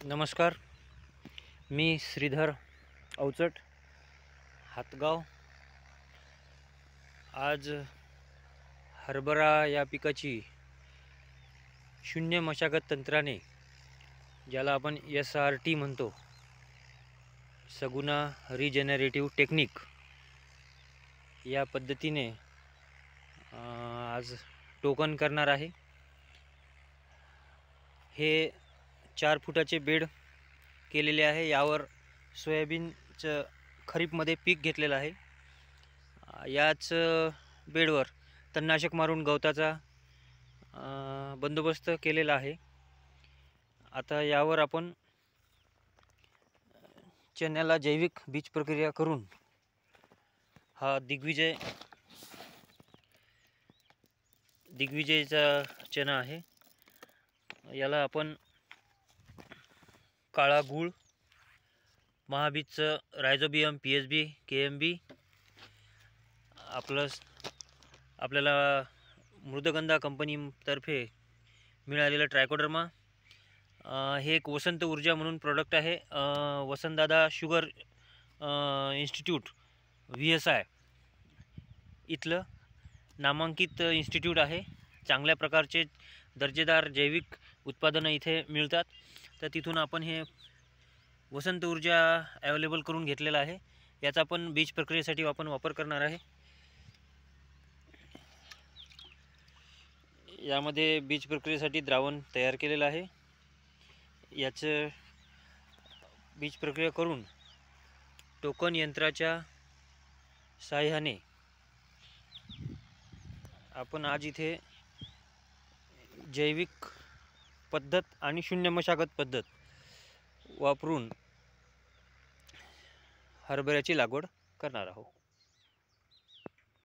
नमस्कार. मी श्रीधर अवचट, हातगाव. आज हरभरा या पिकाची शून्य मशागत तंत्राने, ज्याला आपण SRT म्हणतो, सगुना रिजेनरेटिव्ह टेक्निक, या पद्धतीने आज टोकन करणार आहे. हे 4 फुटाचे बेड केलेले आहे. यावर सोयाबीनचं खरीपमध्ये पीक घेतलेलं आहे. याच बेडवर तणनाशक मारून गवताचा बंदोबस्त केलेला आहे. आता यावर आपण चण्याला जैविक बीज प्रक्रिया करून हा दिग्विजयचा चणा आहे. याला आपण काळा गूळ, महाबीजचं रायझोबियम PSB KMB, आपल्याला मृदगंधा कंपनीतर्फे मिळालेलं ट्रायकोडर्मा, हे एक वसंत ऊर्जा म्हणून प्रोडक्ट आहे. वसंतदादा शुगर इन्स्टिट्यूट VSI इथलं नामांकित इन्स्टिट्यूट आहे. चांगल्या प्रकारचे दर्जेदार जैविक उत्पादनं इथे मिळतात. तर तिथून आपण हे वसंत ऊर्जा अवेलेबल करून घेतलेला आहे. याचा पण बीज प्रक्रियेसाठी आपण वापर करणार आहे. यामध्ये बीज प्रक्रियेसाठी द्रावण तयार केलेलं आहे. याचं बीज प्रक्रिया करून टोकन यंत्राच्या साहाय्याने आपण आज इथे जैविक पद्धत आणि शून्य मशागत पद्धत वापरून हरभऱ्याची लागवड करणार आहोत.